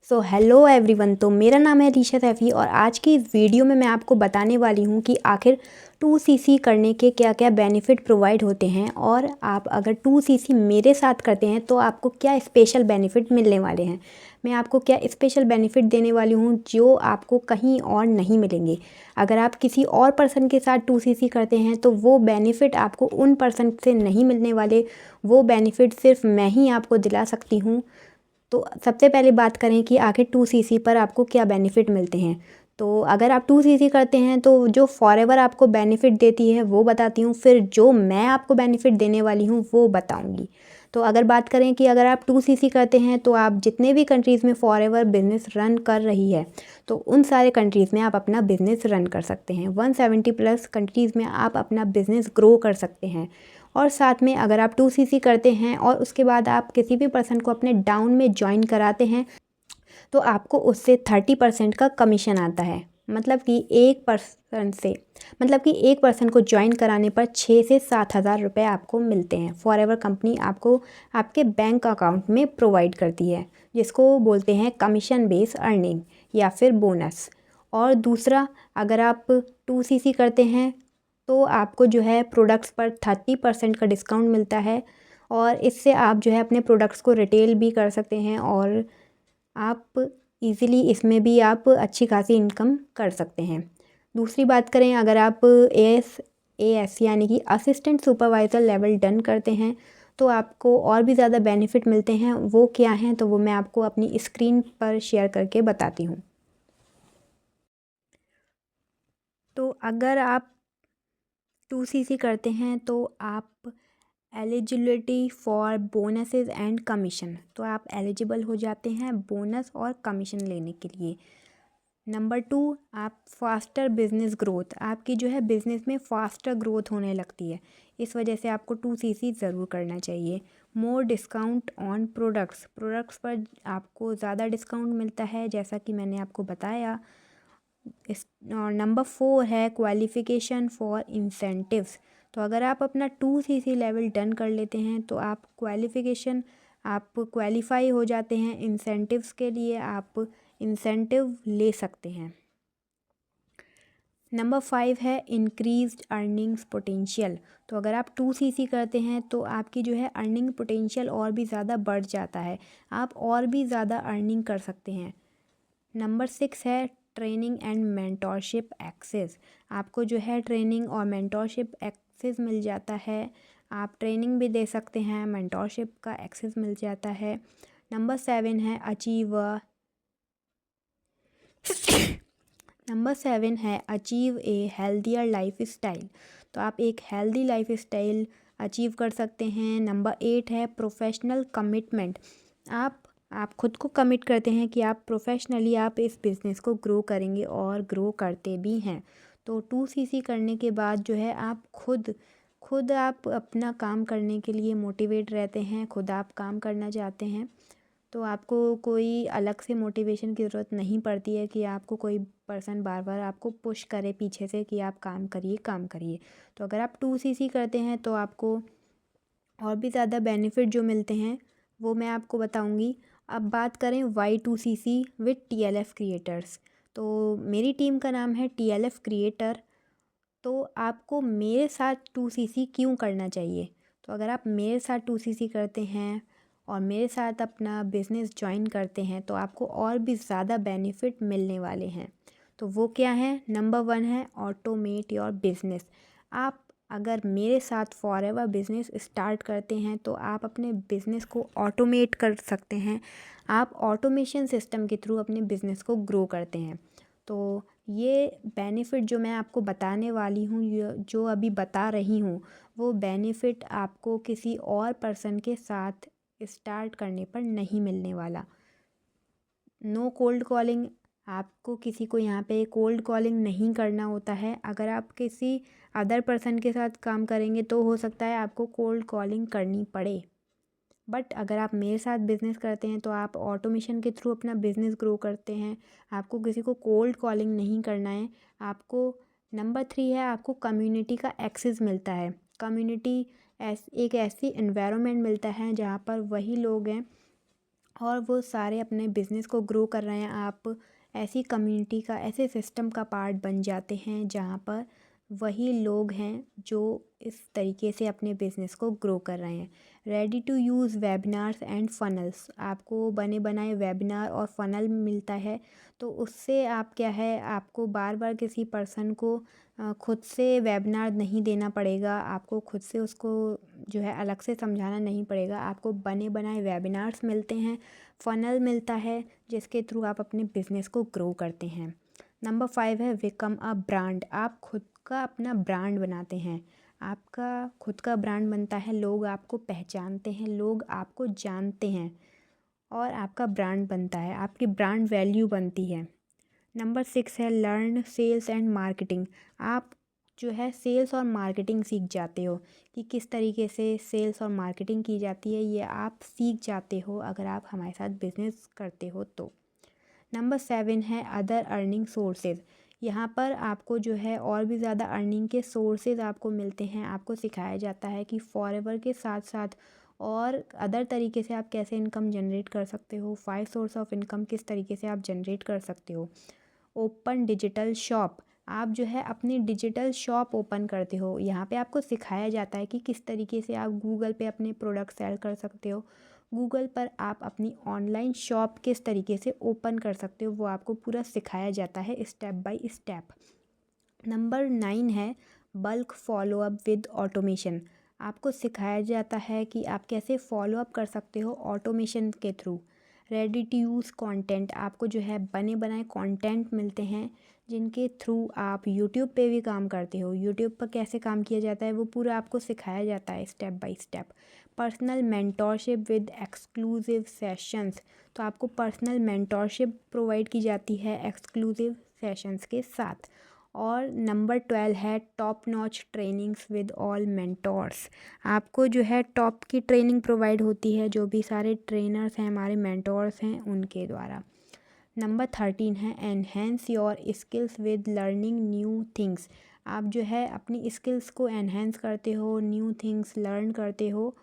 So hello everyone. तो मेरा नाम है रीशा सैफ़ी और आज की इस वीडियो में मैं आपको बताने वाली हूँ कि आखिर 2cc करने के क्या क्या बेनिफिट प्रोवाइड होते हैं और आप अगर 2cc मेरे साथ करते हैं तो आपको क्या स्पेशल बेनिफिट मिलने वाले हैं। मैं आपको क्या स्पेशल बेनिफिट देने वाली हूँ जो आपको कहीं और नहीं मिलेंगे। अगर आप किसी और पर्सन के साथ 2cc करते हैं तो वो बेनिफिट आपको उन पर्सन से नहीं मिलने वाले। वो बेनिफिट सिर्फ मैं ही आपको दिला सकती हूँ। तो सबसे पहले बात करें कि आखिर 2cc पर आपको क्या बेनिफिट मिलते हैं। तो अगर आप 2cc करते हैं तो जो फॉरएवर आपको बेनिफिट देती है वो बताती हूँ, फिर जो मैं आपको बेनिफिट देने वाली हूँ वो बताऊँगी। तो अगर बात करें कि अगर आप 2cc करते हैं तो आप जितने भी कंट्रीज़ में फॉरएवर बिज़नेस रन कर रही है तो उन सारे कंट्रीज़ में आप अपना बिज़नेस रन कर सकते हैं। 170 प्लस कंट्रीज़ में आप अपना बिज़नेस ग्रो कर सकते हैं। और साथ में अगर आप 2cc करते हैं और उसके बाद आप किसी भी पर्सन को अपने डाउन में ज्वाइन कराते हैं तो आपको उससे 30% का कमीशन आता है। मतलब कि एक पर्सन को ज्वाइन कराने पर 6 से 7 हज़ार रुपये आपको मिलते हैं। फॉरएवर कंपनी आपको आपके बैंक अकाउंट में प्रोवाइड करती है, जिसको बोलते हैं कमीशन बेस अर्निंग या फिर बोनस। और दूसरा, अगर आप 2cc करते हैं तो आपको जो है प्रोडक्ट्स पर 30% का डिस्काउंट मिलता है और इससे आप जो है अपने प्रोडक्ट्स को रिटेल भी कर सकते हैं और आप इजीली इसमें भी आप अच्छी खासी इनकम कर सकते हैं। दूसरी बात करें, अगर आप AS यानी कि असिस्टेंट सुपरवाइज़र लेवल डन करते हैं तो आपको और भी ज़्यादा बेनिफिट मिलते हैं। वो क्या हैं तो वो मैं आपको अपनी स्क्रीन पर शेयर करके बताती हूँ। तो अगर आप 2cc करते हैं तो आप eligibility for bonuses and commission, तो आप एलिजिबल हो जाते हैं बोनस और कमीशन लेने के लिए। नंबर 2, आप फास्टर बिजनेस ग्रोथ, आपकी जो है बिज़नेस में फास्टर ग्रोथ होने लगती है। इस वजह से आपको 2cc ज़रूर करना चाहिए। मोर डिस्काउंट ऑन प्रोडक्ट्स पर आपको ज़्यादा डिस्काउंट मिलता है, जैसा कि मैंने आपको बताया। इस और नंबर 4 है क्वालिफ़िकेशन फॉर इंसेंटिव्स। तो अगर आप अपना 2cc लेवल डन कर लेते हैं तो आप क्वालिफ़ाई हो जाते हैं इंसेंटिव्स के लिए, आप इंसेंटिव ले सकते हैं। नंबर 5 है इंक्रीज्ड अर्निंग्स पोटेंशियल। तो अगर आप 2cc करते हैं तो आपकी जो है अर्निंग पोटेंशियल और भी ज़्यादा बढ़ जाता है, आप और भी ज़्यादा अर्निंग कर सकते हैं। नंबर 6 है ट्रेनिंग एंड मेंटोरशिप एक्सेस। आपको जो है ट्रेनिंग और मेंटोरशिप एक्सेस मिल जाता है, आप ट्रेनिंग भी दे सकते हैं, मेंटोरशिप का एक्सेस मिल जाता है। नंबर 7 है achieve a healthier life style. तो आप एक हेल्दी लाइफ स्टाइल अचीव कर सकते हैं। नंबर 8 है प्रोफेशनल कमिटमेंट। आप खुद को कमिट करते हैं कि आप प्रोफेशनली आप इस बिज़नेस को ग्रो करेंगे और ग्रो करते भी हैं। तो 2cc करने के बाद जो है आप खुद आप अपना काम करने के लिए मोटिवेट रहते हैं, खुद आप काम करना चाहते हैं। तो आपको कोई अलग से मोटिवेशन की ज़रूरत नहीं पड़ती है कि आपको कोई पर्सन बार बार आपको पुश करे पीछे से कि आप काम करिए काम करिए। तो अगर आप 2cc करते हैं तो आपको और भी ज़्यादा बेनिफिट जो मिलते हैं वो मैं आपको बताऊंगी। अब बात करें Y2cc विद TLF क्रिएटर्स। तो मेरी टीम का नाम है TLF क्रिएटर। तो आपको मेरे साथ 2cc क्यों करना चाहिए। तो अगर आप मेरे साथ 2cc करते हैं और मेरे साथ अपना बिज़नेस ज्वाइन करते हैं तो आपको और भी ज़्यादा बेनिफिट मिलने वाले हैं। तो वो क्या है, नंबर 1 है ऑटोमेट योर बिज़नेस। आप अगर मेरे साथ फॉरएवर बिज़नेस स्टार्ट करते हैं तो आप अपने बिज़नेस को ऑटोमेट कर सकते हैं। आप ऑटोमेशन सिस्टम के थ्रू अपने बिज़नेस को ग्रो करते हैं। तो ये बेनिफिट जो मैं आपको बताने वाली हूँ, जो अभी बता रही हूँ, वो बेनिफिट आपको किसी और पर्सन के साथ स्टार्ट करने पर नहीं मिलने वाला। नो कोल्ड कॉलिंग, आपको किसी को यहाँ पे कोल्ड कॉलिंग नहीं करना होता है। अगर आप किसी अदर पर्सन के साथ काम करेंगे तो हो सकता है आपको कोल्ड कॉलिंग करनी पड़े, बट अगर आप मेरे साथ बिज़नेस करते हैं तो आप ऑटोमेशन के थ्रू अपना बिज़नेस ग्रो करते हैं। आपको किसी को कोल्ड कॉलिंग नहीं करना है आपको। नंबर 3 है आपको कम्युनिटी का एक्सेस मिलता है। कम्युनिटी एक ऐसी एनवायरनमेंट मिलता है जहाँ पर वही लोग हैं और वो सारे अपने बिज़नेस को ग्रो कर रहे हैं। आप ऐसी कम्युनिटी का, ऐसे सिस्टम का पार्ट बन जाते हैं जहाँ पर वही लोग हैं जो इस तरीके से अपने बिज़नेस को ग्रो कर रहे हैं। Ready to use webinars and funnels, आपको बने बनाए वेबिनार और फ़नल मिलता है। तो उससे आप क्या है, आपको बार बार किसी पर्सन को खुद से वेबिनार नहीं देना पड़ेगा, आपको खुद से उसको जो है अलग से समझाना नहीं पड़ेगा। आपको बने बनाए वेबिनार्स मिलते हैं, फ़नल मिलता है, जिसके थ्रू आप अपने बिज़नेस को ग्रो करते हैं। नंबर 5 है बिकम अ ब्रांड। आप खुद का अपना ब्रांड बनाते हैं। आपका खुद का ब्रांड बनता है, लोग आपको पहचानते हैं, लोग आपको जानते हैं और आपका ब्रांड बनता है, आपकी ब्रांड वैल्यू बनती है। नंबर 6 है लर्न सेल्स एंड मार्केटिंग। आप जो है सेल्स और मार्केटिंग सीख जाते हो कि किस तरीके से सेल्स और मार्केटिंग की जाती है, ये आप सीख जाते हो अगर आप हमारे साथ बिज़नेस करते हो तो। नंबर 7 है अदर अर्निंग सोर्सेज। यहाँ पर आपको जो है और भी ज़्यादा अर्निंग के सोर्सेज आपको मिलते हैं। आपको सिखाया जाता है कि फॉरएवर के साथ साथ और अदर तरीके से आप कैसे इनकम जनरेट कर सकते हो। 5 सोर्स ऑफ इनकम किस तरीके से आप जनरेट कर सकते हो। ओपन डिजिटल शॉप, आप जो है अपनी डिजिटल शॉप ओपन करते हो। यहाँ पे आपको सिखाया जाता है कि किस तरीके से आप गूगल पे अपने प्रोडक्ट सेल कर सकते हो। गूगल पर आप अपनी ऑनलाइन शॉप किस तरीके से ओपन कर सकते हो, वो आपको पूरा सिखाया जाता है स्टेप बाय स्टेप। नंबर 9 है बल्क फॉलोअप विद ऑटोमेशन। आपको सिखाया जाता है कि आप कैसे फॉलोअप कर सकते हो ऑटोमेशन के through. Ready to use content, आपको जो है बने बनाए कंटेंट मिलते हैं जिनके थ्रू आप यूट्यूब पे भी काम करते हो। यूट्यूब पर कैसे काम किया जाता है वो पूरा आपको सिखाया जाता है step by step. Personal mentorship with exclusive sessions, तो आपको पर्सनल मेंटोरशिप प्रोवाइड की जाती है एक्सक्लूसिव सेशंस के साथ। और नंबर 12 है top notch trainings with all mentors. आपको जो है टॉप की ट्रेनिंग प्रोवाइड होती है जो भी सारे ट्रेनर्स हैं, हमारे मेंटोर्स हैं, उनके द्वारा। नंबर 13 है enhance your skills with learning new things. आप जो है अपनी स्किल्स को एनहेंस करते हो, न्यू थिंग्स लर्न करते हो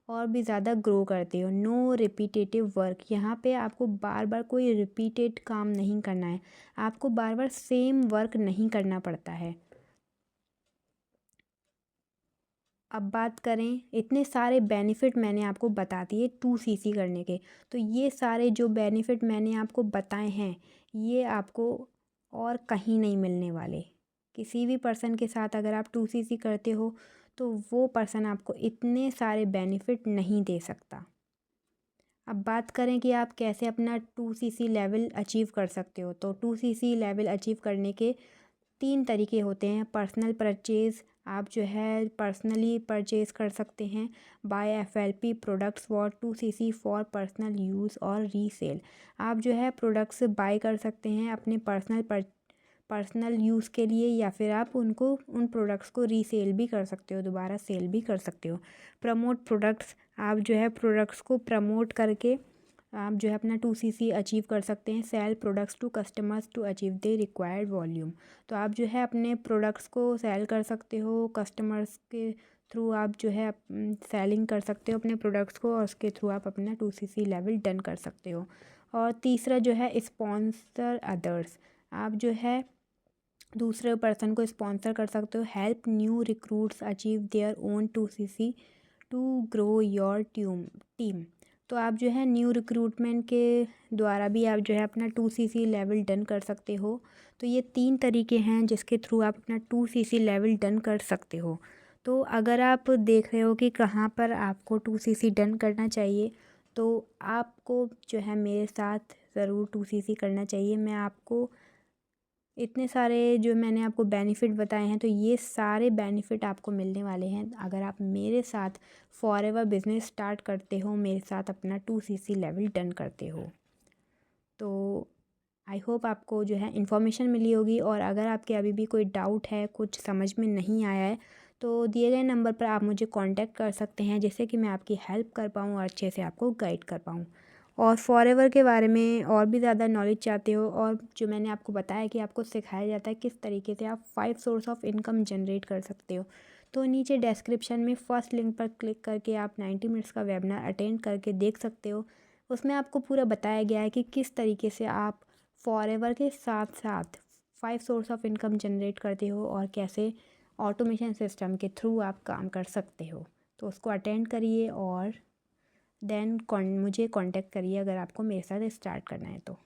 और भी ज़्यादा ग्रो करते हो। नो रिपीटेटिव वर्क, यहाँ पे आपको बार बार कोई रिपीटेड काम नहीं करना है, आपको बार बार सेम वर्क नहीं करना पड़ता है। अब बात करें, इतने सारे बेनिफिट मैंने आपको बता दिए 2CC करने के, तो ये सारे जो बेनिफिट मैंने आपको बताए हैं ये आपको और कहीं नहीं मिलने वाले। किसी भी पर्सन के साथ अगर आप 2CC करते हो तो वो पर्सन आपको इतने सारे बेनिफिट नहीं दे सकता। अब बात करें कि आप कैसे अपना 2CC लेवल अचीव कर सकते हो, तो 2CC लेवल अचीव करने के 3 तरीके होते हैं। पर्सनल परचेज़, आप जो है पर्सनली परचेज़ कर सकते हैं। Buy FLP products for 2CC for personal use और रीसेल, आप जो है प्रोडक्ट्स बाय कर सकते हैं अपने पर्सनल यूज़ के लिए, या फिर आप उनको उन प्रोडक्ट्स को रीसेल भी कर सकते हो, दोबारा सेल भी कर सकते हो। प्रमोट प्रोडक्ट्स, आप जो है प्रोडक्ट्स को प्रमोट करके आप जो है अपना 2CC अचीव कर सकते हैं। Sell products to customers to achieve the required volume, तो आप जो है अपने प्रोडक्ट्स को सेल कर सकते हो, कस्टमर्स के थ्रू आप जो है सेलिंग कर सकते हो अपने प्रोडक्ट्स को और उसके थ्रू आप अपना 2CC लेवल डन कर सकते हो। और तीसरा जो है स्पॉन्सर अदर्स, आप जो है दूसरे पर्सन को स्पॉन्सर कर सकते हो। Help new recruits achieve their own 2CC to grow your team, तो आप जो है न्यू रिक्रूटमेंट के द्वारा भी आप जो है अपना 2CC लेवल डन कर सकते हो। तो ये 3 तरीके हैं जिसके थ्रू आप अपना 2CC लेवल डन कर सकते हो। तो अगर आप देख रहे हो कि कहाँ पर आपको 2CC डन करना चाहिए, तो आपको जो है मेरे साथ ज़रूर 2CC करना चाहिए। मैं आपको इतने सारे जो मैंने आपको बेनिफिट बताए हैं, तो ये सारे बेनिफिट आपको मिलने वाले हैं अगर आप मेरे साथ फॉरएवर बिजनेस स्टार्ट करते हो, मेरे साथ अपना 2CC लेवल डन करते हो। तो आई होप आपको जो है इन्फॉर्मेशन मिली होगी, और अगर आपके अभी भी कोई डाउट है, कुछ समझ में नहीं आया है, तो दिए गए नंबर पर आप मुझे कांटेक्ट कर सकते हैं, जिससे कि मैं आपकी हेल्प कर पाऊँ और अच्छे से आपको गाइड कर पाऊँ। और फॉरएवर के बारे में और भी ज़्यादा नॉलेज चाहते हो, और जो मैंने आपको बताया कि आपको सिखाया जाता है किस तरीके से आप 5 सोर्स ऑफ इनकम जनरेट कर सकते हो, तो नीचे डिस्क्रिप्शन में फर्स्ट लिंक पर क्लिक करके आप 90 मिनट्स का वेबिनार अटेंड करके देख सकते हो। उसमें आपको पूरा बताया गया है कि किस तरीके से आप फॉरएवर के साथ साथ 5 सोर्स ऑफ इनकम जनरेट करते हो और कैसे ऑटोमेशन सिस्टम के थ्रू आप काम कर सकते हो। तो उसको अटेंड करिए और देन मुझे कांटेक्ट करिए अगर आपको मेरे साथ स्टार्ट करना है तो।